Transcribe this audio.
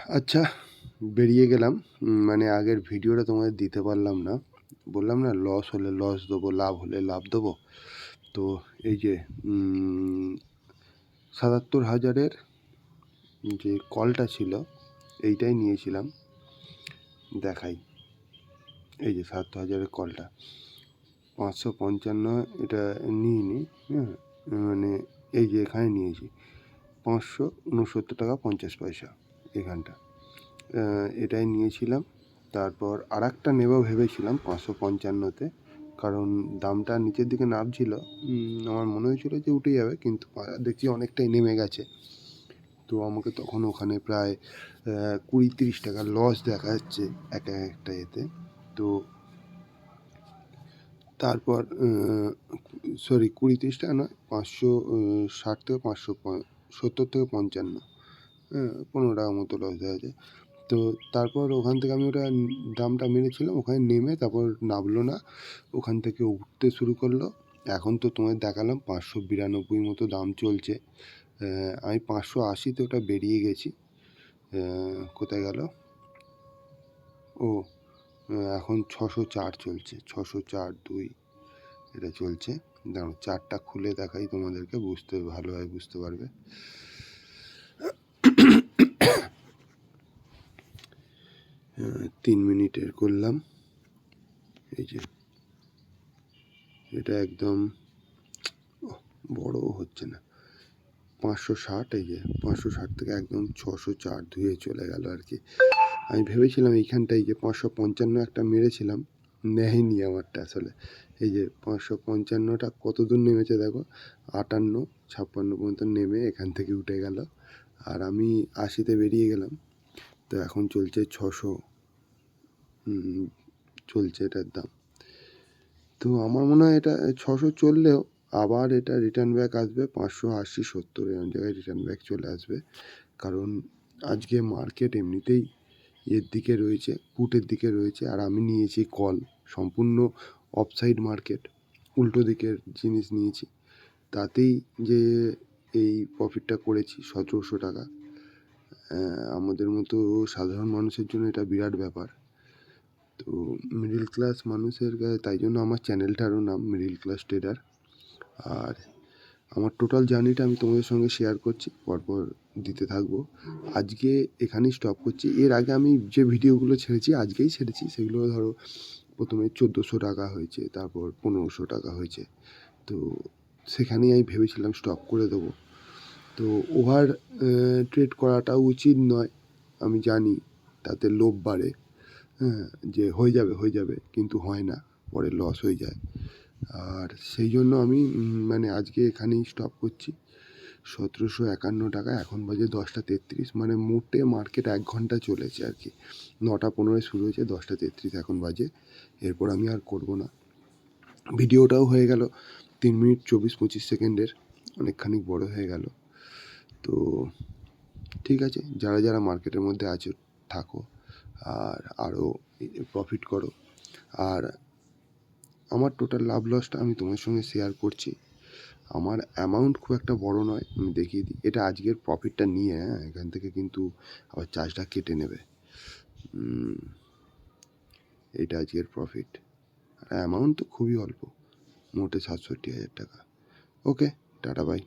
আচ্ছা, বেরিয়ে গেলাম। মানে আগের ভিডিওটা তোমাদের দিতে পারলাম না। বললাম না লস হলে লস দেবো, লাভ হলে লাভ দেবো। তো এই যে ৭৭,০০০-এর যে কলটা ছিল এইটাই নিয়েছিলাম। দেখাই, এই যে ৭০,০০০-এর কলটা ৫৫৫ এটা নিইনি। হ্যাঁ, মানে এই যে এখানে নিয়েছি ৫৬৯ টাকা ৫০ পয়সা এখানটা। এটাই নিয়েছিলাম। তারপর আরেকটা নেব ভেবেছিলাম ৫৫৫-তে, কারণ দামটা নিচের দিকে নামছিল। আমার মনে হয়েছিল যে উঠে যাবে, কিন্তু দেখছি অনেকটাই নেমে গেছে। তো আমাকে তখন ওখানে প্রায় ২০-৩০ টাকা লস দেখা যাচ্ছে একটা এতে। তো তারপর সরি ২০-৩০ টাকা নয়, ৫৬০ থেকে ৫৭০ থেকে ৫৫, হ্যাঁ ১৫ টাকা মতো লস দেখা যায়। তো তারপর ওখান থেকে আমি ওটা দামটা মেরেছিলাম, ওখানে নেমে তারপর নামলো না, ওখান থেকে উঠতে শুরু করলো। এখন তো তোমাদের দেখালাম ৫৯২ মতো দাম চলছে। আমি ৫৮০-তে ওটা বেরিয়ে গেছি। কোথায় গেল? ও, এখন ৬০৪ চলছে, ৬০৪-২ এটা চলছে। দাঁড়াও চার্টটা খুলে দেখাই তোমাদেরকে, ভালোভাবে বুঝতে পারবে। ৩ মিনিটের করলাম। এই যে এটা একদম বড় হচ্ছে না, ৫৬০, এই যে ৫৬০ থেকে একদম ৬০৪ ধুয়ে চলে গেল আর কি। আমি ভেবেছিলাম এইখানটায় যে ৫৫৫ একটা মেরেছিলাম, নেয়নি আমারটা আসলে। এই যে ৫৫৫টা কত দূর নেমেছে দেখো, ৫৮-৫৬ পর্যন্ত নেমে এখান থেকে উঠে গেল। আর আমি ৮০-তে বেরিয়ে গেলাম। তো এখন চলছে ৬০০ চলছে এটার দাম। তো আমার মনে হয় এটা ৬০০ চললেও আবার এটা রিটার্ন ব্যাক আসবে ৫৮০-৭০, এমন জায়গায় রিটার্ন ব্যাক চলে আসবে। কারণ আজকে মার্কেট এমনিতেই এর দিকে রয়েছে, পুটের দিকে রয়েছে, আর আমি নিয়েছি কল, সম্পূর্ণ অফসাইড মার্কেট, উল্টো দিকের জিনিস নিয়েছি। তাতেই যে এই প্রফিটটা করেছি ১৭০০ টাকা। আমাদের মতো সাধারণ মানুষের জন্য এটা বিরাট ব্যাপার। তো মিডিল ক্লাস মানুষের তাই জন্য আমার চ্যানেলটারও নাম মিডিল ক্লাস ট্রেডার। আর আমার টোটাল জার্নিটা আমি তোমাদের সঙ্গে শেয়ার করছি, পরপর দিতে থাকবো। আজকে এখানেই স্টপ করছি। এর আগে আমি যে ভিডিওগুলো ছেড়েছি আজকেই ছেড়েছি, সেগুলো ধরো প্রথমে ১৪০০ টাকা হয়েছে, তারপর ১৫০০ টাকা হয়েছে। তো সেখানেই আমি ভেবেছিলাম স্টপ করে দেবো। তো ওভার ট্রেড করাটা উচিত নয়, আমি জানি তাতে লোভ বাড়ে। হ্যাঁ, যে হয়ে যাবে, কিন্তু হয় না, পরে লস হয়ে যায়। আর সেই জন্য আমি মানে আজকে এখানেই স্টপ করছি। ১৭৫১ টাকা, এখন বাজে ১০টা ৩৩, মানে মোটে মার্কেট ১ ঘন্টা চলেছে আর কি। ৯টা ১৫ শুরু হয়েছে, ১০টা ৩৩ এখন বাজে। এরপর আমি আর করব না। ভিডিওটাও হয়ে গেল ৩ মিনিট ২৪-২৫ সেকেন্ডের, অনেকখানি বড় হয়ে গেল। তো ঠিক আছে, যারা যারা মার্কেটের মধ্যে আছো থাকো, আর আরও প্রফিট করো। আর আমার টোটাল লাভ লসটা আমি তোমার সঙ্গে শেয়ার করছি। আমার অ্যামাউন্ট খুব একটা বড় নয়, আমি দেখিয়ে দিই। এটা আজকের প্রফিটটা নিয়ে, হ্যাঁ, এখান থেকে কিন্তু আবার চার্জটা কেটে নেবে। এটা আজকের প্রফিট, আর অ্যামাউন্ট তো খুবই অল্প, মোটে ৬৭,০০০ টাকা। ওকে, টাটা বাই।